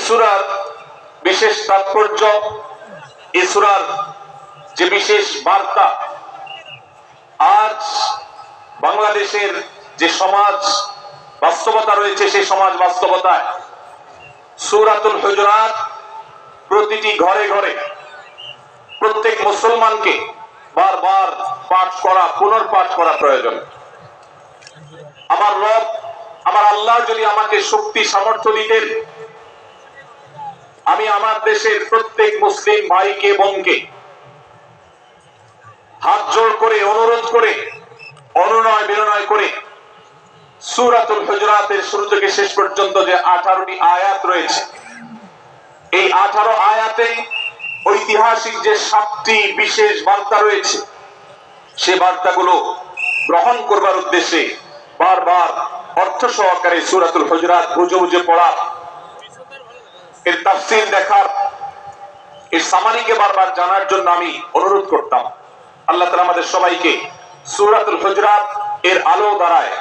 সূরার বিশেষ তাৎপর্য, এই সূরার যে বিশেষ বার্তা, আজ বাংলাদেশের যে সমাজ বাস্তবতা রয়েছে, সেই সমাজ বাস্তবতায় সূরাতুল হুজুরাত প্রতিটি ঘরে ঘরে প্রত্যেক মুসলমানকে বারবার পাঠ করা, পুনর্পাঠ করা প্রয়োজন। আমার রব, আমার আল্লাহ যদি আমাকে শক্তি সামর্থ্য দিতেন, আমি আমার দেশের প্রত্যেক মুসলিম ভাইকে বোনকে হাত জোড় করে, অনুরোধ করে, অনুনয় বিনয় করে সূরাতুল হুজুরাতের শুরু থেকে শেষ পর্যন্ত যে 18টি আয়াত রয়েছে, এই 18 আয়াতে ঐতিহাসিক যে 7টি বিশেষ বার্তা রয়েছে, সেই বার্তাগুলো গ্রহণ করবার উদ্দেশ্যে বারবার অর্থ সহকারে সূরাতুল হুজুরাত বুঝে বুঝে পড়া, এর তাফসীর দেখার, এর সামারিকে বারবার জানার জন্য আমি অনুরোধ করতাম। আল্লাহ তাআলা আমাদের সবাইকে সূরাতুল হুজুরাত এর আলো দ্বারায়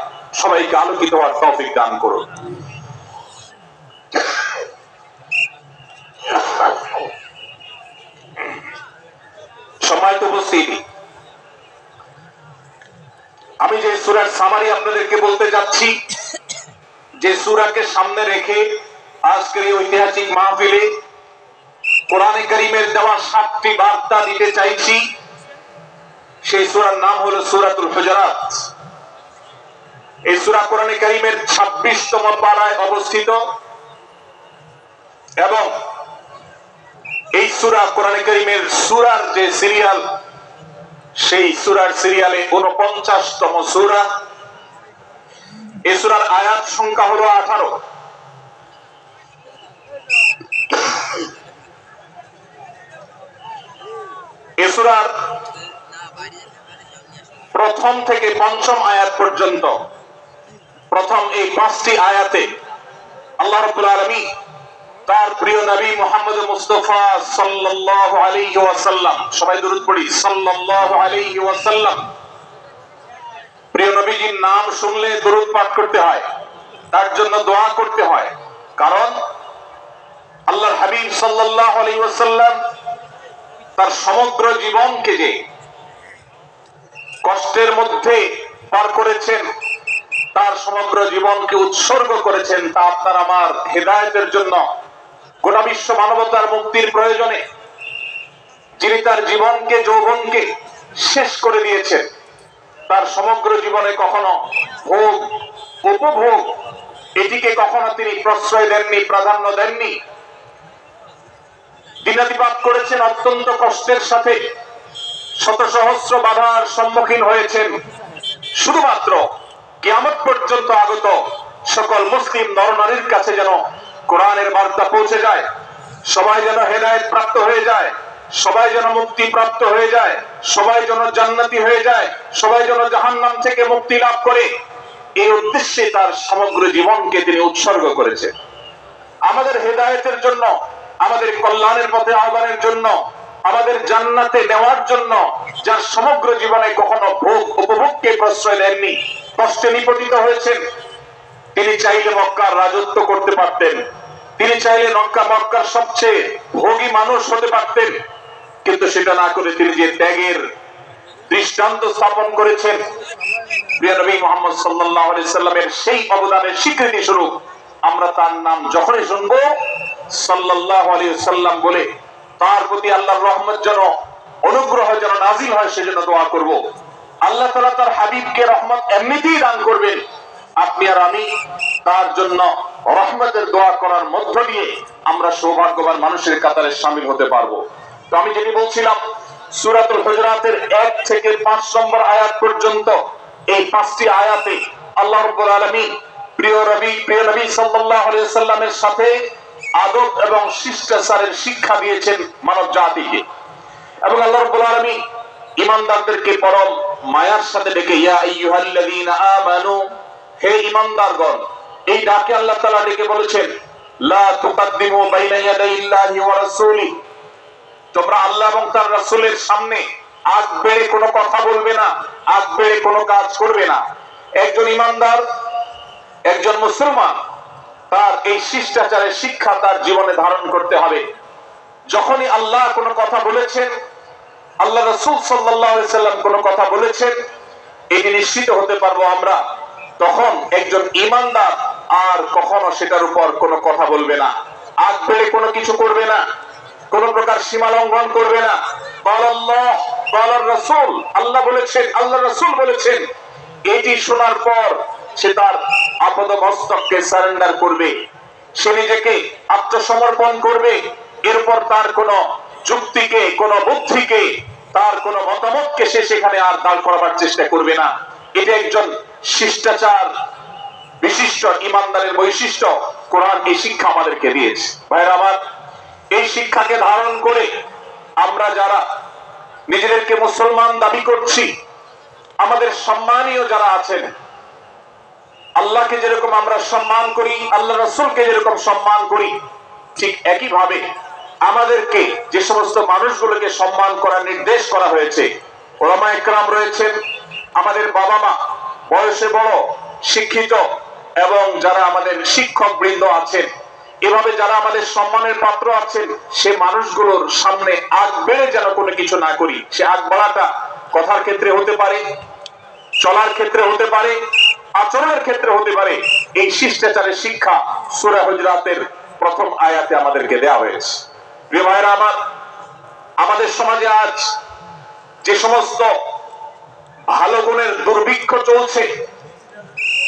সবাইকে আলোকিত হওয়ার তৌফিক দান করুন। সম্মানিত উপস্থিতি, আমি যে সূরার সামারি আপনাদেরকে বলতে যাচ্ছি, যে সূরাকে সামনে রেখে আজকের এই ঐতিহাসিক মাহফিলে কোরআনে কারীমের দেওয়া 7টি বার্তা দিতে চাইছি, সেই সূরার নাম হলো সূরাতুল হুজুরাত। এই সূরা কোরআনে কারীমের 26তম পারায় অবস্থিত এবং এই সূরা কোরআনে কারীমের সূরার যে সিরিয়াল, সেই সূরার সিরিয়ালে 49তম সূরা। এই সূরার আয়াত সংখ্যা হলো 18। এই সূরার প্রথম থেকে পঞ্চম আয়াত পর্যন্ত, প্রথম এই 5টি আয়াতে আল্লাহ রাব্বুল আলামিন তার প্রিয় নবী মুহাম্মদ মুস্তাফা সাল্লাল্লাহু আলাইহি ওয়াসাল্লাম, সবাই দরুদ পড়ি, সাল্লাল্লাহু আলাইহি ওয়াসাল্লাম, প্রিয় নবীজির নাম শুনলে দরুদ পাঠ করতে হয়, তার জন্য দোয়া করতে হয়। কারণ আল্লাহর হাবিব সাল্লাল্লাহু আলাইহি ওয়াসাল্লাম তার সমগ্র জীবনকে যে কষ্টের মধ্যে পার করেছেন, তার সমগ্র জীবনকে উৎসর্গ করেছেন তা আপনার আমার হেদায়েতের জন্য, গোটা বিশ্ব মানবতার মুক্তির প্রয়োজনে। যিনি তার জীবনকে, যৌবনকে শেষ করে দিয়েছেন, তার সমগ্র জীবনে কখনো ভোগ, উপভোগ এটিকে কখনো তিনি প্রশ্রয় দেননি, প্রাধান্য দেননি। দিনাতিপাত করেছেন অত্যন্ত কষ্টের সাথে, শত সহস্র বাধার সম্মুখীন হয়েছেন, শুধুমাত্র কিয়ামত পর্যন্ত আগত সকল মুসলিম নরনারীর কাছে যেন কোরআনের বার্তা পৌঁছে যায়, সবাই যেন হেদায়েত প্রাপ্ত হয়ে যায়, সবাই যেন মুক্তি প্রাপ্ত হয়ে যায়, সবাই যেন জান্নাতি হয়ে যায়, সবাই যেন জাহান্নাম থেকে মুক্তি লাভ করে, এই উদ্দেশ্যে তার সমগ্র জীবনকে তিনি উৎসর্গ করেছেন। আমাদের হেদায়েতের জন্য, আমাদের কল্যাণের পথে আহ্বানের জন্য, আমাদের জান্নাতে নেওয়ার জন্য, যার সমগ্র জীবনে কখনো ভোগ উপভোগকে প্রশ্রয় দেননি, কষ্টে নিপতিত হয়েছেন। তিনি চাইলে মক্কার রাজত্ব করতে পারতেন, তিনি চাইলে মক্কার সবচেয়ে ভোগী মানুষ হতে পারতেন, কিন্তু সেটা না করে তিনি যে ত্যাগের দৃষ্টান্ত স্থাপন করেছেন, প্রিয় নবী মুহাম্মদ সাল্লাল্লাহু আলাইহি সাল্লামের সেই অবদানের স্বীকৃতি স্বরূপ আমরা তার নাম যখনই শুনবো সাল্লাল্লাহু আলাইহি সাল্লাম বলে তার প্রতি আল্লাহর রহমত যেন, অনুগ্রহ যেন নাজিল হয়, সেজন্য দোয়া করব। আল্লাহ তাআলা তার হাবিবকে রহমত এমনিতেই দান করবেন, আপনি আর আমি তার জন্য রহমতের দোয়া করার মধ্য দিয়ে আমরা সৌভাগ্যবান মানুষের কাতারে শামিল হতে পারবো। তো আমি যেটি বলছিলাম, সূরাতুল হুজুরাতের 1 থেকে 5 নম্বর আয়াত পর্যন্ত এই 5টি আয়াতে আল্লাহ রাব্বুল আলামিন প্রিয় নবী সাল্লাল্লাহু আলাইহি ওয়াসাল্লামের সাথে আদব এবং শিষ্টাচারের শিক্ষা দিয়েছেন মানব জাতিকে। এবং আল্লাহ রাব্বুল আলামিন ঈমানদারদেরকে পরম মায়ার সাথে ডেকে, ইয়া আইয়ুহাল্লাযীনা আমানু, হে ঈমানদারগণ, এই ডাকে আল্লাহ তাআলা ডেকে বলেছেন, লা তুকাদ্দিমু বাইনা ইয়াদাইল্লাহি ওয়া রাসূলি, তোমরা আল্লাহ এবং তার রাসূলের সামনে আগ বেড়ে কোনো কথা বলবে না, আগ বেড়ে কোনো কাজ করবে না। একজন ঈমানদার, একজন মুসলমান তার এই শিষ্টাচারের শিক্ষা তার জীবনে ধারণ করতে হবে। যখনই আল্লাহ কোনো কথা বলেছেন, আল্লাহ রাসূল সাল্লাল্লাহু আলাইহি সাল্লাম কোনো কথা বলেছেন, এটি নিশ্চিত হতে পারবো আমরা, তখন একজন ঈমানদার আর কখনো সেটার উপর কোনো কথা বলবে না, আগ বেড়ে কোনো কিছু করবে না, কোন প্রকার সীমা লঙ্ঘন করবে না। আল্লাহ রাসূল, আল্লাহ বলেছেন, আল্লাহ রাসূল বলেছেন, এটি শোনার পর সে তার আপাদমস্তককে সারেন্ডার করবে, সে নিজেকে আত্মসমর্পণ করবে। এরপর তার কোন যুক্তিকে, কোন বুদ্ধিকে, তার কোন মতামতকে সে সেখানে আর দাঁড় করাবার চেষ্টা করবে না। এটা একজন শিষ্টাচার বিশিষ্ট ঈমানদারের বৈশিষ্ট্য। কোরআন এই শিক্ষা আমাদেরকে দিয়েছে। ভাইরা আমার, এই শিক্ষাকে ধারণ করে আমরা যারা নিজেদেরকে মুসলমান দাবি করছি, আমাদের সম্মানীয় যারা আছেন, আল্লাহকে যেরকম আমরা সম্মান করি, আল্লাহ রাসূলকে যেরকম সম্মান করি, ঠিক একইভাবে আমাদেরকে যে সমস্ত মানুষগুলোকে সম্মান করার নির্দেশ করা হয়েছে, উলামা ইকরাম রয়েছেন, আমাদের বাবা মা, বয়সে বড়, শিক্ষিত, এবং যারা আমাদের শিক্ষক বৃন্দ আছেন, এভাবে যারা আমাদের সম্মানের পাত্র আছেন, সে মানুষগুলোর সামনে আগ বেড়ে যেন কোনো কিছু না করি। সে আগ বাড়াটা কথার ক্ষেত্রে হতে পারে, চলার ক্ষেত্রে হতে পারে, আচরণের ক্ষেত্রে হতে পারে। এই শিষ্টাচারের শিক্ষা সূরা হুজরাতের প্রথম আয়াতে আমাদেরকে দেওয়া হয়েছে। প্রিয় ভাইরা আমার, আমাদের সমাজে আজ যে সমস্ত ভালো গুণের দুর্ভিক্ষ চলছে,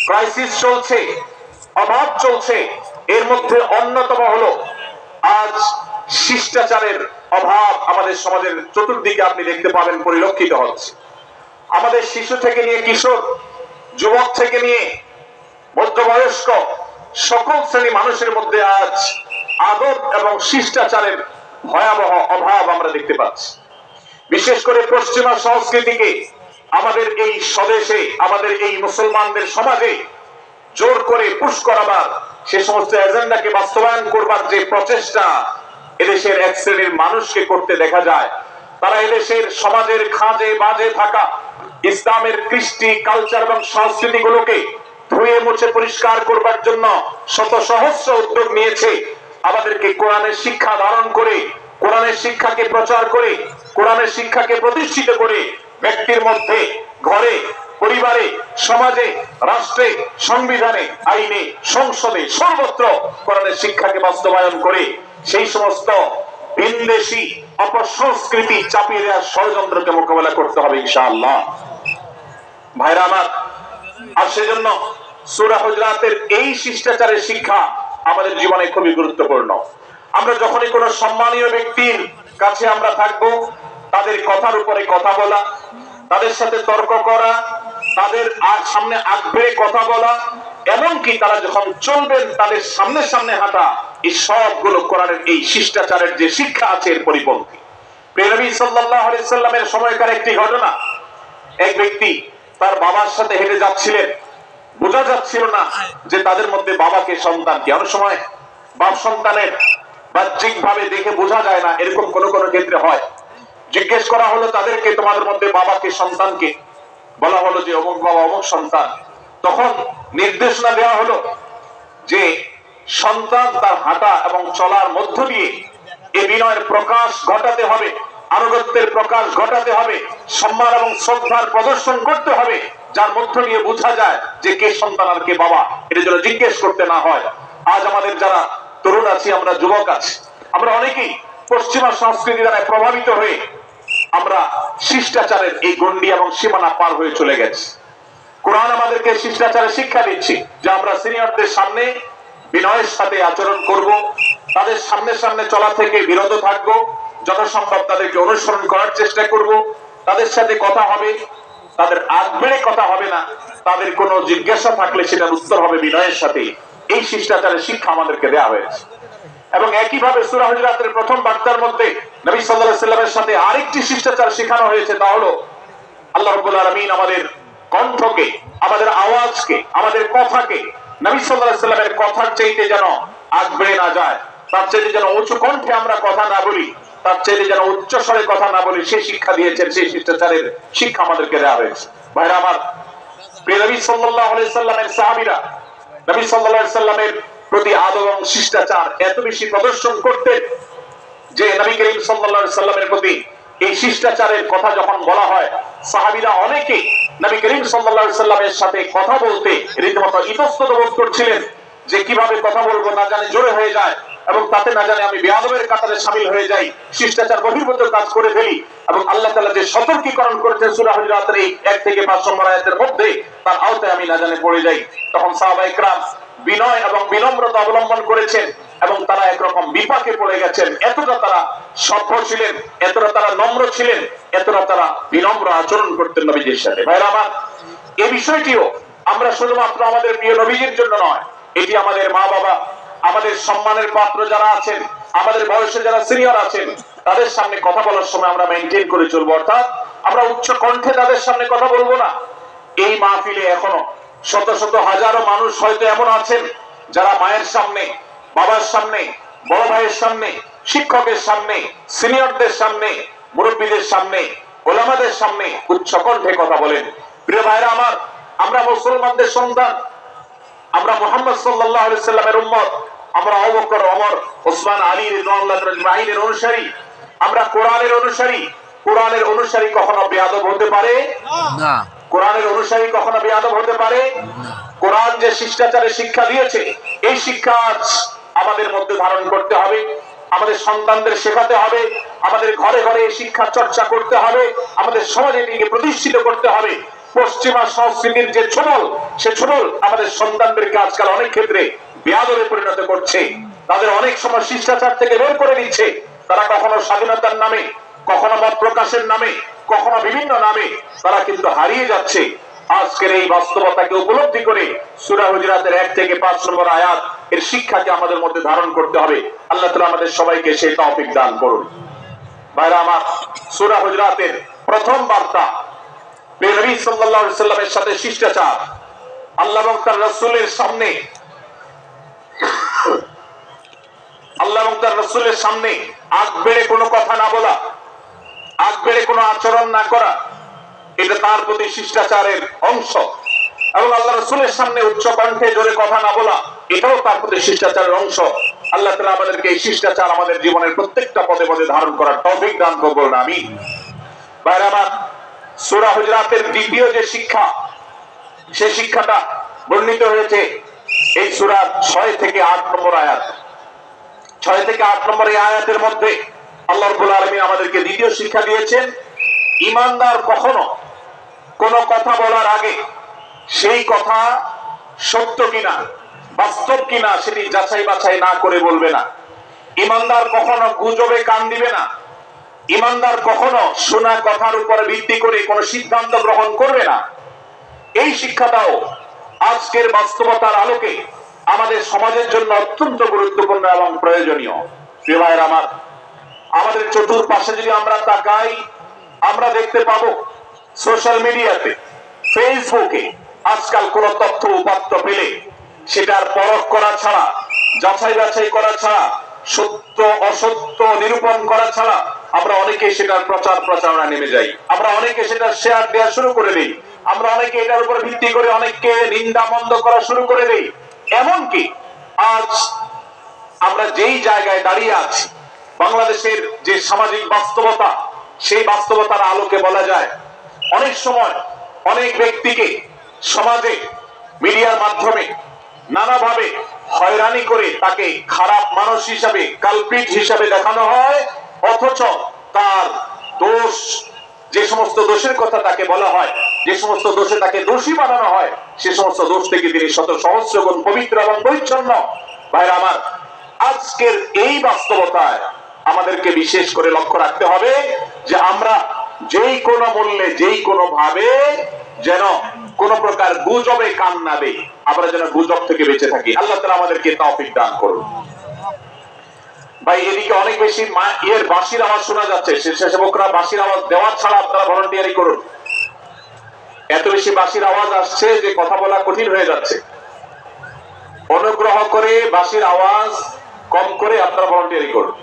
ক্রাইসিস চলছে, অভাব চলছে, এর মধ্যে অন্যতম হলো আজ শিষ্টাচারের অভাব। আমাদের সমাজের চতুর্দিকে আপনি দেখতে পাবেন পরিলক্ষিত হচ্ছে। আমাদের শিশু থেকে নিয়ে কিশোর, যুবক থেকে নিয়ে মধ্যবয়স্ক, সকল শ্রেণী মানুষের মধ্যে আজ আদব এবং শিষ্টাচারের ভয়াবহ অভাব আমরা দেখতে পাচ্ছি। বিশেষ করে পশ্চিমা সংস্কৃতিকে আমাদের এই স্বদেশে, আমাদের এই মুসলমানদের সমাজে জোর করে পুশ করাবার, সে সমস্ত এজেন্ডাকে বাস্তবায়ন করবার যে প্রচেষ্টা এদেশের এক শ্রেণীর মানুষকে করতে দেখা যায়, তারা এদেশের সমাজের খাঁজে বাজে থাকা ইসলামের কৃষ্টি, কালচার এবং সংস্কৃতি গুলোকে ধুয়ে মুছে পরিষ্কার করবার জন্য শত সহস্র উদ্যোগ নিয়েছে। আমাদেরকে কোরআনের শিক্ষা ধারণ করে, কোরআনের শিক্ষাকে প্রচার করে, কোরআনের শিক্ষাকে প্রতিষ্ঠিত করে ব্যক্তির মধ্যে, ঘরে, পরিবারে, সমাজে, রাষ্ট্রে, সংবিধানে, আইনে, সংসদে, সর্বত্র কোরআনের শিক্ষাকে বাস্তবায়ন করে সেই সমস্ত ভিনদেশী অপসংস্কৃতি চাপিয়ে দেওয়ার ষড়যন্ত্রকে মোকাবেলা করতে হবে ইনশাআল্লাহ। ভাইরা আমার, আর সেজন্য সূরা হুজরাতের এই শিষ্টাচারের শিক্ষা আমাদের জীবনে খুবই গুরুত্বপূর্ণ। আমরা যখনই কোনো সম্মানীয় ব্যক্তির কাছে আমরা থাকবো, তাদের কথার উপরে কথা বলা, তাদের সাথে তর্ক করা, তাদের সামনে আগ বেড়ে কথা বলা, এমনকি তারা যখন চলবেন তাদের সামনে সামনে হাঁটা, এই সবগুলো কোরআনের এই শিষ্টাচারের যে শিক্ষা আছে এর পরিপন্থী। প্রিয় নবী সাল্লাল্লাহু আলাইহি সাল্লামের সময়কার একটি ঘটনা, এক ব্যক্তি তার বাবার সাথে হেঁটে যাচ্ছিলেন, বোঝা যাচ্ছিল না যে তাদের মধ্যে বাবাকে সন্তান কি। অনেক সময় বাপ সন্তানের বাহ্যিক ভাবে দেখে বোঝা যায় না, এরকম কোন কোন ক্ষেত্রে হয়। জিজ্ঞেস করা হলো তাদেরকে, তোমাদের মধ্যে বাবাকে সন্তানকে? বলা হলো যে অমুক বাবা, অমুক সন্তান। তখন নির্দেশনা দেওয়া হলো যে সন্তান তার হাঁটা এবং চলার মধ্য দিয়ে এই বিনয়ের প্রকাশ ঘটাতে হবে, আনুগত্যের প্রকাশ ঘটাতে হবে, সম্মান এবং শ্রদ্ধার প্রদর্শন করতে হবে, যার মধ্য দিয়ে বোঝা যায় যে কে সন্তান আর কে বাবা। এটা যেন জিজ্ঞেস করতে না হয়। আজ আমাদের যারা তরুণ আছি, আমরা যুবক আছি, আমরা অনেকেই পশ্চিমা সংস্কৃতি দ্বারা প্রভাবিত হয়ে আমরা শিষ্টাচারের এই গণ্ডি এবং সীমানা পার হয়ে চলে গেছি। কোরআন আমাদেরকে শিষ্টাচারের শিক্ষা দিচ্ছে যে আমরা সিনিয়রদের সামনে বিনয়ের সাথে আচরণ করব, তাদের সামনে সামনে চলা থেকে বিরত থাকব, যথাসম্ভব তাদেরকে অনুসরণ করার চেষ্টা করব, তাদের সাথে কথা হবে, তাদের আগ বেড়ে কথা হবে না, তাদের কোনো জিজ্ঞাসা থাকলে সেটার উত্তর হবে বিনয়ের সাথে। এই শিষ্টাচারের শিক্ষা আমাদেরকে দেওয়া হয়েছে। এবং একইভাবে সূরা হুজরাতের প্রথম বার্তার মধ্যে নবী সাল্লাল্লাহু আলাইহি সাল্লামের সাথে আরেকটি শিষ্টাচার শেখানো হয়েছে, তা হলো আল্লাহ রাব্বুল আলামিন আমাদের কণ্ঠকে, আমাদের আওয়াজকে, আমাদের কথাকে নবী সাল্লাল্লাহু আলাইহি সাল্লামের কথার চাইতে যেন আগ বেড়ে না যায়, তার চাইতে যেন উঁচু কণ্ঠে আমরা কথা না বলি, তার চাইতে যেন উচ্চ স্বরে কথা না বলি, সেই শিক্ষা দিয়েছেন, সেই শিষ্টাচারের শিক্ষা আমাদেরকে দেওয়া হয়েছে। ভাইরা আমার, প্রিয় নবী সাল্লাল্লাহু আলাইহি সাল্লামের সাহাবীরা নবী সাল্লাল্লাহু আলাইহি সাল্লামের প্রতি আদব এবং শিষ্টাচার এত বেশি প্রদর্শন করতেন যে নবী করিম সাল্লাল্লাহু আলাইহি সাল্লামের প্রতি এই শিষ্টাচারের কথা যখন বলা হয়, সাহাবীরা অনেকে নবী করিম সাল্লাল্লাহু আলাইহি সাল্লামের সাথে কথা বলতে রীতিমতো ইতস্তত বোধ করছিলেন যে কিভাবে কথা বলবো, না জানি জোরে হয়ে যায় এবং তাতে না জানি আমি বেয়াদবের কাতারে শামিল হয়ে যাই, শিষ্টাচার বহির্ভূত কাজ করে ফেলি। এবং আল্লাহ তাআলা যে সতর্কীকরণ করেছেন সূরা হুজুরাতের এই 1 থেকে 5 নম্বর আয়াতের মধ্যে, তার আওতায় আমি না জানি পড়ে যাই। তখন সাহাবায়ে কেরাম বিনয় এবং বিনম্রতা অবলম্বন করেছেন এবং তারা একরকম বিপাকে পড়ে গেছেন। এতটা তারা সভ্য ছিলেন, এতটা তারা নম্র ছিলেন, এতটা তারা বিনম্র আচরণ করতেন নবীজির সাথে। ভাইরা আমার, এই বিষয়টিও আমরা শুধুমাত্র আমাদের প্রিয় নবীজির জন্য নয়, এটি আমাদের মা বাবা, আমাদের সম্মানের পাত্র যারা আছেন, আমাদের বয়সে যারা সিনিয়র আছেন, তাদের সামনে কথা বলার সময় আমরা মেইনটেইন করে চলবো। অর্থাৎ আমরা উচ্চ কণ্ঠে তাদের সামনে কথা বলবো না। এই মাহফিলে এখনো শত শত হাজারো মানুষ হয়তো এমন আছেন যারা মায়ের সামনে, বাবার সামনে, বড় ভাইয়ের সামনে, শিক্ষকের সামনে, সিনিয়রদের সামনে, মুরব্বীদের সামনে, ওলামাদের সামনে উচ্চ কণ্ঠে কথা বলেন। প্রিয় ভাইরা আমার, আমরা মুসলমানদের সন্তান, আমরা মুহাম্মদ সাল্লাল্লাহু আলাইহি সাল্লামের উম্মত, আমরা আবু বকর, ওমর, ওসমান, আলী রাদিয়াল্লাহু আজমাইনের অনুসারী, আমরা কোরআনের অনুসারী। কোরআনের অনুসারী কখনো বেয়াদব হতে পারে না। কোরআনের অনুসারী কখনো বেয়াদব হতে পারে না। কোরআন যে শিষ্টাচারের শিক্ষা দিয়েছে, এই শিক্ষা আমাদের মধ্যে ধারণ করতে হবে, আমাদের সন্তানদের শেখাতে হবে, আমাদের ঘরে ঘরে এই শিক্ষা চর্চা করতে হবে, আমাদের সমাজে এটিকে প্রতিষ্ঠিত করতে হবে। পশ্চিমা সংস্কৃতির যে ছোবল, সে ছোবল আমাদের সন্তানদেরকে আজকাল অনেক ক্ষেত্রে বেয়াদবে পরিণত করছে, তাদের অনেক সময় শিষ্টাচার থেকে বের করে দিচ্ছে। তারা কখনো স্বাধীনতার নামে, কখনো মত প্রকাশের নামে, কখনো বিভিন্ন নামে তারা কিন্তু হারিয়ে যাচ্ছে। আজকের এই বাস্তবতাকে উপলব্ধি করে সূরা হুজুরাতের 1 থেকে 5 নম্বর আয়াত এর শিক্ষাকে আমাদের মধ্যে ধারণ করতে হবে। আল্লাহ তাআলা আমাদের সবাইকে সেই তৌফিক দান করুন। ভাইরা আমার, সূরা হুজুরাতের প্রথম বার্তা নবী সাল্লাল্লাহু আলাইহি সাল্লামের সাথে শিষ্টাচার। আল্লাহ এবং তার রাসূলের সামনে, আল্লাহ এবং তার রাসূলের সামনে আগ বেড়ে কোনো কথা না বলা, আগ বেড়ে কোনো আচরণ না করা, এটা তার প্রতি শিষ্টাচারের অংশ। এবং আল্লাহ রাসূলের সামনে উচ্চ কণ্ঠে জোরে কথা না বলা, এটাও তার প্রতি শিষ্টাচারের অংশ। আল্লাহ তাআলা আমাদেরকে এই শিষ্টাচার আমাদের জীবনের প্রত্যেকটা পদে পদে ধারণ করার তৌফিক দান করুন, আমিন। ভাইরা আমার, সূরা হুজুরাতের দ্বিতীয় যে শিক্ষা, সেই শিক্ষাটা বর্ণিত হয়েছে এই সূরার 6 থেকে 8 নম্বর আয়াত। 6 থেকে 8 নম্বর এই আয়াতের মধ্যে আল্লাহ রাব্বুল আলামিন আমাদেরকে দ্বিতীয় শিক্ষা দিয়েছেন, ঈমানদার কখনো কোনো কথা বলার আগে সেই কথা সত্য কিনা, বাস্তব কিনা সেটি যাচাই বাছাই না করে বলবে না। ঈমানদার কখনো গুজবে কান দিবে না। ঈমানদার কখনো শোনা কথার উপর ভিত্তি করে কোনো সিদ্ধান্ত গ্রহণ করবে না। এই শিক্ষাটাও আজকের বাস্তবতার আলোকে আমাদের সমাজের জন্য অত্যন্ত গুরুত্বপূর্ণ এবং প্রয়োজনীয়। প্রিয় ভাইরা আমার, আমাদের চতুর্পাশে যদি আমরা তাকাই, আমরা দেখতে পাবো সোশ্যাল মিডিয়াতে, ফেসবুকে আজকাল কোন তথ্য উপাত্ত পেলে সেটার পরখ করা ছাড়া, যাচাই বাছাই করা ছাড়া, সত্য অসত্য নিরূপণ করা ছাড়া আমরা অনেকে সেটার প্রচার প্রচারণা নেমে যাই। আমরা অনেকে সেটার শেয়ার দেওয়া শুরু করে দিই। আমরা অনেকে এটার উপর ভিত্তি করে অনেককে নিন্দা মন্দ করা শুরু করে দিই। এমনকি আজ আমরা যেই জায়গায় দাঁড়িয়ে আছি, বাংলাদেশের যে সামাজিক বাস্তবতা, সেই বাস্তবতার আলোকে বলা যায় অনেক সময় অনেক ব্যক্তিকে সমাজে মিডিয়ার মাধ্যমে নানাভাবে হয়রানি করে তাকে খারাপ মানুষ হিসাবে, কালপ্রিট হিসাবে দেখানো হয়, অথচ তার দোষ, যে সমস্ত দোষের কথা তাকে বলা হয়, যে সমস্ত দোষে তাকে দোষী বানানো হয়, সে সমস্ত দোষ থেকে তিনি শত সহস্র গুণ পবিত্র এবং পরিচ্ছন্ন। ভাইরা আমার, আজকের এই বাস্তবতায় আমাদেরকে বিশেষ করে লক্ষ্য রাখতে হবে যে আমরা যেই কোনো মূল্যে, যেই কোনো ভাবে যেন কোন প্রকার গুজবে কান না দেই, আমরা যেন গুজব থেকে বেঁচে থাকি। আল্লাহ তাআলা আমাদেরকে তৌফিক দান করুন। ভাই, এদিকে অনেক বেশি এর বাঁশির আওয়াজ শোনা যাচ্ছে। স্বেচ্ছাসেবকরা বাঁশির আওয়াজ দেওয়া ছাড়া আপনারা ভলান্টিয়ারি করুন। এত বেশি বাঁশির আওয়াজ আসছে যে কথা বলা কঠিন হয়ে যাচ্ছে। অনুগ্রহ করে বাঁশির আওয়াজ কম করে আপনারা ভলান্টিয়ারি করুন।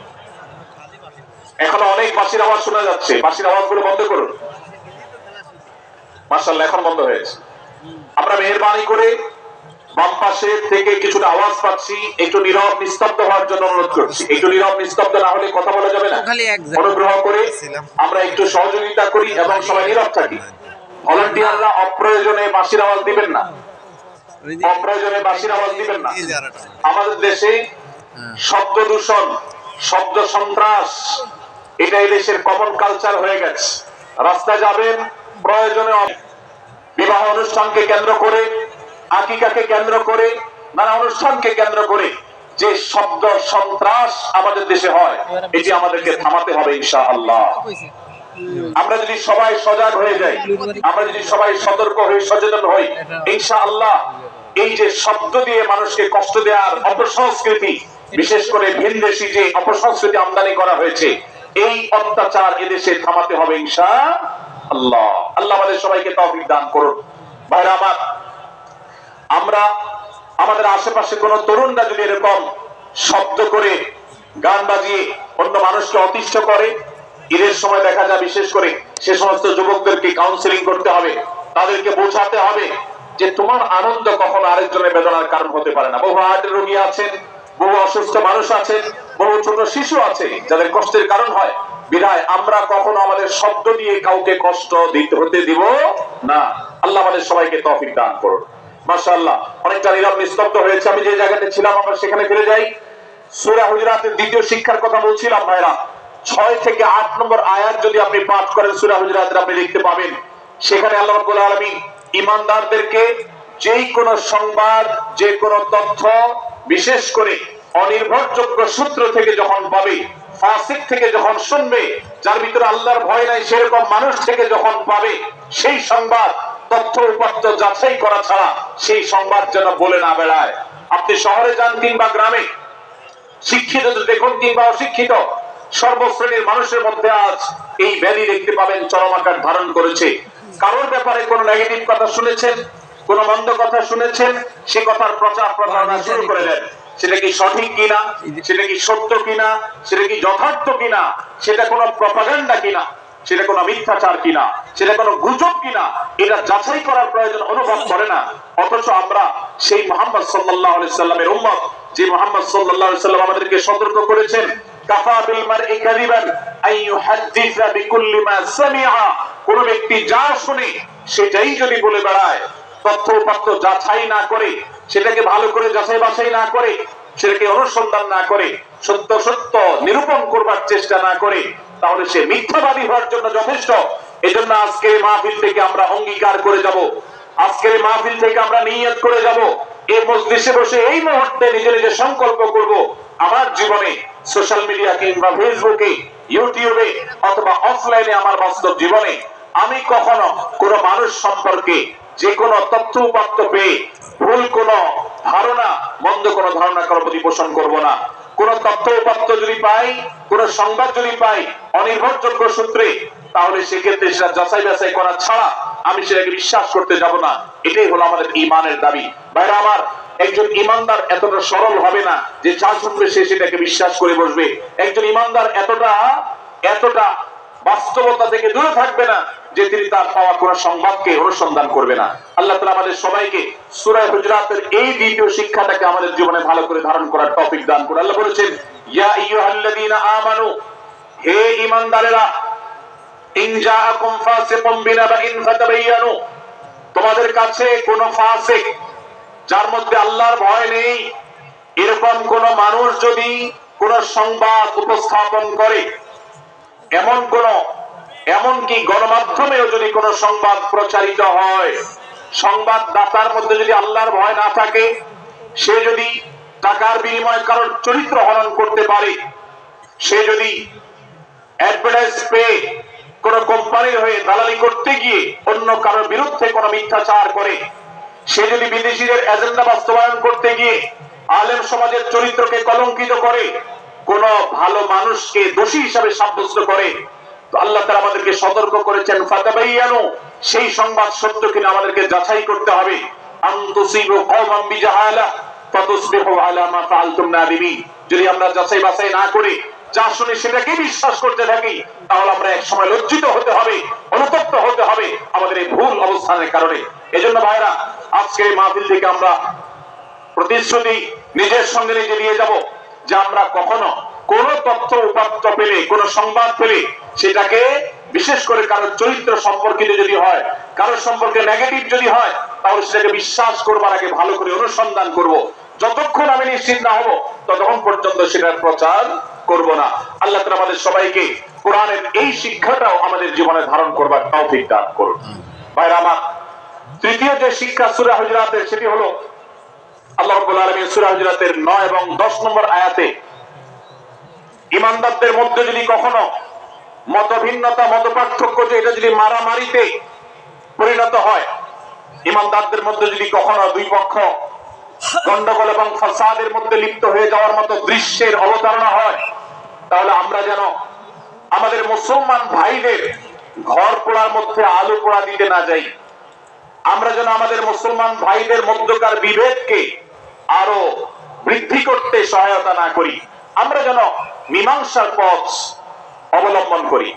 এখনো অনেক বাঁশির আওয়াজ শোনা যাচ্ছে, বাঁশির আওয়াজগুলো বন্ধ করুন। মাশাআল্লাহ, এখন বন্ধ হয়েছে। আমরা মেহেরবানি করে বাম পাশে থেকে কিছুটা আওয়াজ পাচ্ছি, একটু নীরব নিস্তব্ধ হওয়ার জন্য অনুরোধ করছি। একটু নীরব নিস্তব্ধ না হলে কথা বলা যাবে না। অনুগ্রহ করে আমরা একটু সহযোগিতা করি এবং সবাই নীরব থাকি। ভলান্টিয়াররা অপ্রয়োজনে বাঁশির আওয়াজ দিবেন না, অপ্রয়োজনে বাঁশির আওয়াজ দিবেন না। আমাদের দেশে শব্দ দূষণ, শব্দ সন্ত্রাস, এটা এই দেশের কমন কালচার হয়ে গেছে। রাস্তায় যাবেন, প্রয়োজনে বিবাহ অনুষ্ঠানকে কেন্দ্র করে, আকিকাকে কেন্দ্র করে, নানা অনুষ্ঠানকে কেন্দ্র করে যে শব্দ সন্ত্রাস আমাদের দেশে হয়, এটি আমাদেরকে থামাতে হবে ইনশাআল্লাহ। আমরা যদি সবাই সজাগ হয়ে যাই, আমরা যদি সবাই সতর্ক হয়ে সচেতন হই, ইনশাআল্লাহ এই যে শব্দ দিয়ে মানুষকে কষ্ট দেওয়ার অপসংস্কৃতি, বিশেষ করে ভিনদেশী যে অপসংস্কৃতি আমদানি করা হয়েছে, এই অত্যাচার এদেশে থামাতে হবে ইনশাআল্লাহ। আল্লাহ আমাদের সবাইকে তৌফিক দান করুন। ভাইরা আমার, আমরা আমাদের আশেপাশে কোন তরুণরা যদি এরকম শব্দ করে গান বাজিয়ে অন্য মানুষকে অতিষ্ঠ করে, ঈদের সময় দেখা যায় বিশেষ করে সে সমস্ত যুবকদেরকে কাউন্সিলিং করতে হবে, তাদেরকে বোঝাতে হবে যে তোমার আনন্দ কখনো আরেকজনের বেদনার কারণ হতে পারে না। বহু হার্টের রোগী আছেন, বহু অসুস্থ মানুষ আছেন, বহু ছোট শিশু আছে যাদের কষ্টের কারণ হয়। বিধায় আমরা কখনো আমাদের শব্দ দিয়ে কাউকে কষ্ট দিতে হতে দিব না। আল্লাহ আমাদের সবাইকে তৌফিক দান করুন। মাশাআল্লাহ, অনেকটা নীরব নিস্তব্ধ হয়েছে। আমি যে জায়গাতে ছিলাম আমরা সেখানে ফিরে যাই। সূরা হুজুরাতের দ্বিতীয় শিক্ষার কথা বলছিলাম ভাইরা। 6 থেকে 8 নম্বর আয়াত যদি আপনি পাঠ করেন সূরা হুজুরাতের, আপনি দেখতে পাবেন সেখানে আল্লাহ রাব্বুল আলামিন ঈমানদারদেরকে যেই কোন সংবাদ, যে কোন তথ্য, বিশেষ করে অনির্ভরযোগ্য সূত্র থেকে যখন পাবে, ফাসিক থেকে যখন শুনবে, যার ভিতরে আল্লাহর ভয় নাই সেরকম মানুষ থেকে যখন পাবে, সেই সংবাদ তথ্য উপাত্ত যাচাই করা ছাড়া সেই সংবাদ যেন বলে না বেড়ায়। আপনি শহরে যান কিংবা গ্রামে, শিক্ষিত দেখুন কিংবা অশিক্ষিত, সর্বশ্রেণীর মানুষের মধ্যে আজ এই ব্যাধি দেখতে পাবেন চরম আকার ধারণ করেছে। কারোর ব্যাপারে কোন নেগেটিভ কথা শুনেছেন, কোন মন্দ কথা শুনেছেন, সে কথার প্রচার প্রচারণা শুরু করে দেন। সেটা কি সঠিক কিনা, সেটা কি সত্য কিনা, সেটা কি যথার্থ কিনা, সেটা কোন প্রপাগান্ডা কিনা, সেটা কোন মিথ্যাচার কিনা, সেটা কোন গুজব কিনা, এটা যাচাই করার প্রয়োজন অনুভব করে না। অথচ আমরা সেই মুহাম্মদ সাল্লাল্লাহু আলাইহি সাল্লামের উম্মত, যে মুহাম্মদ সাল্লাল্লাহু আলাইহি সাল্লাম আমাদেরকে সতর্ক করেছেন, কাফা বিল মারই কাযিবান আন ইউহাদ্দিসা বিকুল্লি মা সামিআ, কোন ব্যক্তি যা শুনে সেটাই যদি বলে বেড়ায়, তথ্য উপাত্ত যাচাই না করে, সেটাকে ভালো করে যাচাই বাছাই না করে, সেটাকে অনুসন্ধান না করে, সত্য সত্য নিরূপণ করবার চেষ্টা না করে, তাহলে সে মিথ্যাবাদী হওয়ার জন্য যথেষ্ট। এজন্য আজকের মাহফিল থেকে আমরা অঙ্গীকার করে যাব, আজকের মাহফিল থেকে আমরা নিয়ত করে যাব, এই মজলিসে বসে এই মুহূর্তে নিজে নিজে সংকল্প করব, আমার জীবনে সোশ্যাল মিডিয়া কিংবা ফেসবুকে, ইউটিউবে অথবা অফলাইনে, আমার বাস্তব জীবনে আমি কখনো কোন মানুষ সম্পর্কে যে কোনো তথ্য উপাত্ত পেয়ে ভুল কোন ধারণা, মন্দ কোন ধারণা কারোর প্রতি পোষণ করব না। কোন তথ্য উপাত্ত যদি পাই, কোন সংবাদ যদি পাই অনির্ভরযোগ্য সূত্রে, তাহলে সেক্ষেত্রে সেটা যাচাই বাছাই করা ছাড়া আমি সেটাকে বিশ্বাস করতে যাব না। এটাই হলো আমাদের ঈমানের দাবি। ভাইরা আমার, একজন ঈমানদার এতটা সরল হবে না যে যা শুনবে সে সেটাকে বিশ্বাস করে বসবে। একজন ঈমানদার এতটা বাস্তবতা থেকে দূরে থাকবে না যে তিনি তার পাওয়া কোন সংবাদকে অনুসন্ধান করবে না। আল্লাহ তাআলা আমাদের সবাইকে সূরা হুজুরাতের এই দ্বিতীয় শিক্ষাটাকে আমাদের জীবনে ভালো করে ধারণ করার তৌফিক দান করুন। আল্লাহ বলেছেন, ইয়া আইয়ুহাল্লাযীনা আমানু, হে ঈমানদারেরা, ইন জাআকুম ফাসিকুম বিনাবাইন ফাতাবায়ানু, তোমাদের কাছে কোন ফাসিক, যার মধ্যে আল্লাহর ভয় নেই, এরকম কোন মানুষ যদি কোন সংবাদ উপস্থাপন করে, এমনকি গণমাধ্যমেও যদি কোন সংবাদ প্রচারিত হয়, সংবাদদাতার মধ্যে যদি আল্লাহর ভয় না থাকে, সে যদি টাকার বিনিময়ে কারোর চরিত্র হনন করতে পারে, সে যদি অ্যাডভার্টাইজ পেয়ে কোন কোম্পানির হয়ে দালালি করতে গিয়ে অন্য কারোর বিরুদ্ধে কোন মিথ্যাচার করে, সে যদি বিদেশিদের এজেন্ডা বাস্তবায়ন করতে গিয়ে আলেম সমাজের চরিত্রকে কলঙ্কিত করে, কোন ভালো মানুষকে দোষী হিসাবে সাব্যস্ত করে, তো আল্লাহ তাআলা আমাদেরকে সতর্ক করেছেন, ফাতাবায়ানু, সেই সংবাদ সত্য কিনা আমাদেরকে যাচাই করতে হবে। আন তুসিবু কওমান বিজাহালা ফাতুসবিহু আলা মা ফাআলতুম নাদিমিন, যদি আমরা যাচাই বাছাই না করে যা শুনি সেটাকে বিশ্বাস করতে থাকি, তাহলে আমরা এক সময় লজ্জিত হতে হবে, অনুতপ্ত হতে হবে আমাদের এই ভুল অবস্থানের কারণে। এজন্য ভাইরা, আজকে এই মাহফিল থেকে আমরা প্রতিশ্রুতি নিজের সঙ্গে নিজে নিয়ে যাব যে আমরা কখনো কোন তথ্য উপাত্ত পেলে, কোন সংবাদ পেলে সেটাকে বিশেষ করে কারোর চরিত্র সম্পর্কিত যদি হয়, কারোর সম্পর্কে নেগেটিভ যদি হয়, তাহলে সেটাকে বিশ্বাস করবার আগে ভালো করে অনুসন্ধান করব। যতক্ষণ আমি নিশ্চিত না হব ততক্ষণ পর্যন্ত সেটার প্রচার করব না। আল্লাহ তাআলা আমাদের সবাইকে কোরআনের এই শিক্ষাটাও আমাদের জীবনে ধারণ করবার তৌফিক দান করুন। ভাইরা আমার, তৃতীয় যে শিক্ষা সূরা হুজুরাতের, সেটি হলো আল্লাহ রাব্বুল আলামিন সূরা হুজুরাতের 9 এবং 10 নম্বর আয়াতে ঈমানদারদের মধ্যে যদি কখনো মতভিন্নতা, মতপার্থক্য, যে এটা যদি মারামারিতে পরিণত হয়, ঈমানদারদের মধ্যে যদি কখনো দুই পক্ষ গন্ডগোল এবং ফাসাদের মধ্যে লিপ্ত হয়ে যাওয়ার মতো দৃশ্যের অবতারণা হয়, তাহলে আমরা যেন আমাদের মুসলমান ভাইদের ঘর পোড়ার মধ্যে আলু পোড়া দিতে না যাই। আমরা যেন আমাদের মুসলমান ভাইদের মধ্যকার বিভেদকে আরো বৃদ্ধি করতে সহায়তা না করি। আমরা যেন মীমাংসার পথ অবলম্বন করি।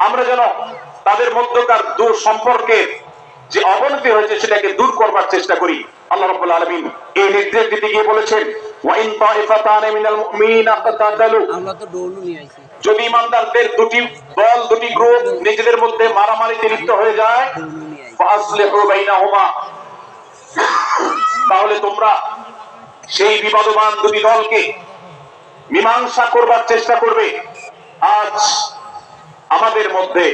আমরা যেন তাদের মধ্যকার দূর সম্পর্কের যে অবনতি হয়েছে সেটাকে দূর করবার চেষ্টা করি। আল্লাহ রাব্বুল আলামিন এই নির্দেশ দিতে গিয়ে বলেছেন, ওয়া ইন তাইফাতান মিনাল মুমিনিনা ইকতাতালু, আমরা তো ডোলু নিয়ে আইছি, যদি ইমানদারদের দুটি দল, দুটি গ্রুপ নিজেদের মধ্যে মারামারিতে লিপ্ত হয়ে যায়, ফাসলিহু বাইনাহুমা, তাহলে তোমরা সেই বিবাদমান দুটি দলকে মীমাংসা করবার চেষ্টা করবে। আজ আমাদের মধ্যে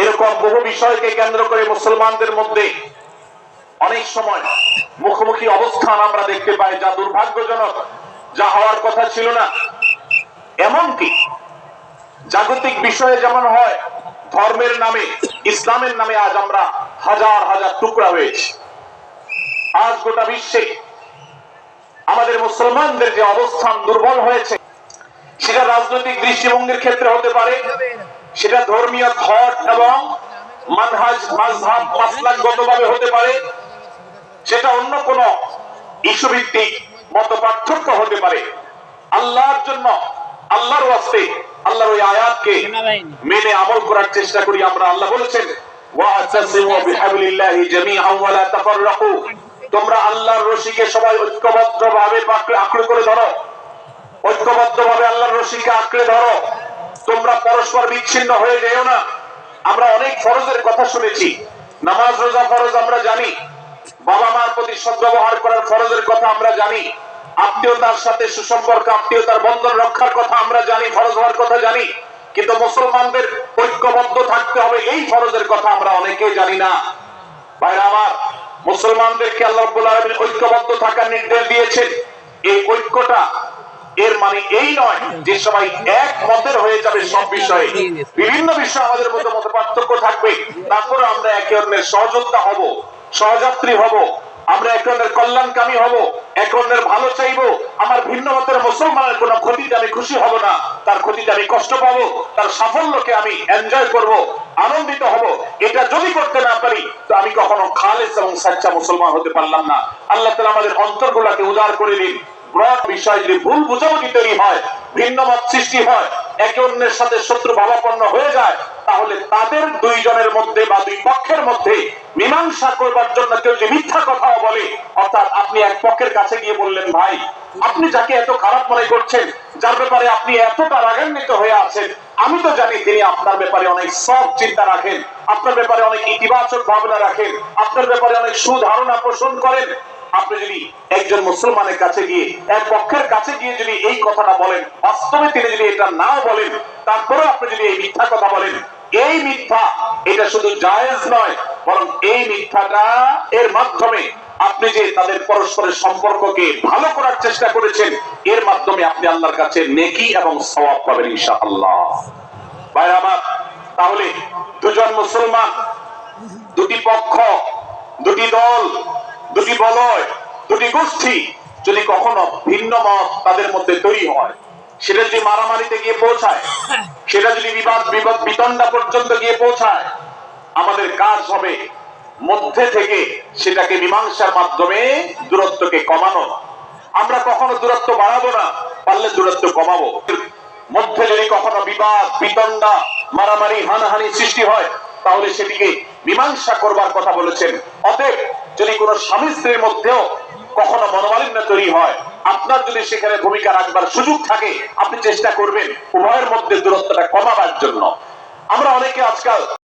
এরকম বহু বিষয়কে কেন্দ্র করে মুসলমানদের মধ্যে অনেক সময় মুখোমুখি অবস্থান আমরা দেখতে পাই, যা দুর্ভাগ্যজনক, যা হওয়ার কথা ছিল না। এমনকি জাগতিক বিষয়ে যেমন হয়, ধর্মের নামে, ইসলামের নামে আজ আমরা হাজার হাজার টুকরা হয়েছি। আজ গোটা বিশ্বে আমাদের মুসলমানদের যে অবস্থান দুর্বল হয়েছে, সেটা রাজনৈতিক দৃষ্টিভঙ্গির ক্ষেত্রে হতে পারে, সেটা ধর্মীয় থট এবং মানহাজ, মাযহাব, মাসলাকগতভাবে হতে পারে, সেটা অন্য কোন ইস্যু ভিত্তিক মত পার্থক্য হতে পারে। আল্লাহর জন্য, আল্লাহর ওয়াস্তে, আল্লাহর ওই আয়াতকে মেনে আমল করার চেষ্টা করি আমরা। আল্লাহ বলেছেন, ওয়া'তাসিমু বিহাবলিল্লাহি জামিআন ওয়া লা তাফাররাকু, তোমরা আল্লাহর রশিকে সবাই ঐক্যবদ্ধভাবে আঁকড়ে করে ধরো, ঐক্যবদ্ধভাবে আল্লাহর রশিকে আঁকড়ে ধরো, তোমরা পরস্পর বিচ্ছিন্ন হয়ে যেও না। আমরা অনেক ফরজের কথা শুনেছি, নামাজ, রোজা ফরজ আমরা জানি, বাবা মার প্রতি সদ্ব্যবহার করার ফরজের কথা আমরা জানি, আত্মীয়তার সাথে সুসম্পর্ক, আত্মীয়তার বন্ধন রক্ষার কথা আমরা জানি, ফরজ হওয়ার কথা জানি, কিন্তু মুসলমানদের ঐক্যবদ্ধ থাকতে হবে এই ফরজের কথা আমরা অনেকেই জানি না। ভাইরা আমার, মুসলমানদেরকে আল্লাহ রাব্বুল আলামিন ঐক্যবদ্ধ থাকার নির্দেশ দিয়েছেন। এই ঐক্যটা এর মানে এই নয় যে সবাই এক মতের হয়ে যাবে সব বিষয়ে। বিভিন্ন বিষয়ে আমাদের মধ্যে মত পার্থক্য থাকবে, তারপরে আমরা একে অন্যের সহযোদ্ধা হব, সহযাত্রী হব, আমরা একে অন্যের কল্যাণকামী হব, একে অন্যের ভালো চাইবো। আমার ভিন্ন মতের মুসলমানের কোনো ক্ষতিতে আমি খুশি হব না, তার ক্ষতিতে আমি কষ্ট পাবো, তার সাফল্যকে আমি এনজয় করব, আনন্দিত হব। এটা যদি করতে না পারি তো আমি কখনো খালেস এবং সাচ্চা মুসলমান হতে পারলাম না। আল্লাহ তাআলা আমাদের অন্তরগুলোকে উদার করে দিন। ব্রড বিষয় যদি ভুল বুঝাবুঝি তৈরি হয়, ভিন্ন মত সৃষ্টি হয়, একে অন্যের সাথে শত্রু ভাবাপন্ন হয়ে যায়, তাহলে তাদের দুইজনের মধ্যে বা দুই পক্ষের মধ্যে মীমাংসা করবার জন্য কেউ যে মিথ্যা কথাও বলে, অর্থাৎ আপনি এক পক্ষের কাছে গিয়ে বললেন, ভাই আপনি যাকে এত খারাপ মনে করছেন, যার ব্যাপারে আপনি এতটা রাগান্বিত হয়ে আছেন, আমি তো জানি তিনি আপনার ব্যাপারে অনেক সৎ চিন্তা রাখেন, আপনার ব্যাপারে অনেক ইতিবাচক ভাবনা রাখেন, আপনার ব্যাপারে অনেক সুধারণা পোষণ করেন। আপনি যদি একজন মুসলমানের কাছে গিয়ে, এক পক্ষের কাছে গিয়ে যদি এই কথাটা বলেন, বাস্তবে তিনি যদি এটা নাও বলেন, তারপরে আপনি যদি এই মিথ্যা কথা বলেন, এই মিথ্যা এটা শুধু জায়েজ নয়, বরং এই মিথ্যাটা এর মাধ্যমে আপনি যে তাদের পরস্পরের সম্পর্ককে ভালো করার চেষ্টা করেছেন, এর মাধ্যমে আপনি আল্লাহর কাছে নেকি এবং সওয়াব পাবেন ইনশাআল্লাহ। ভাই আমার, তাহলে দুজন মুসলমান, দুটি পক্ষ, দুটি দল, দুটি বলয়, দুটি গোষ্ঠী যদি কখনো ভিন্ন মত তাদের মধ্যে তৈরি হয়, সেটা যদি মারামারিতে গিয়ে পৌঁছায়, সেটা যদি বিবাদ বিতণ্ডা পর্যন্ত গিয়ে পৌঁছায়, আমাদের কাজ হবে মধ্যে থেকে সেটাকে মীমাংসার মাধ্যমে দূরত্বকে কমানো। আমরা কখনো দূরত্ব বাড়াবো না, পারলে দূরত্ব কমাবো। মধ্যে যদি কখনো বিবাদ, বিতণ্ডা, মারামারি, হানাহানি সৃষ্টি হয়, তাহলে সেটিকে মীমাংসা করবার কথা বলেছেন। অতএব যদি কোনো স্বামী স্ত্রীর মধ্যেও কখনো মনোমালিন্য তৈরি হয়, আপনার যদি সেখানে ভূমিকা রাখবার সুযোগ থাকে, আপনি চেষ্টা করবেন উভয়ের মধ্যে দূরত্বটা কমাবার জন্য। আমরা অনেকে আজকাল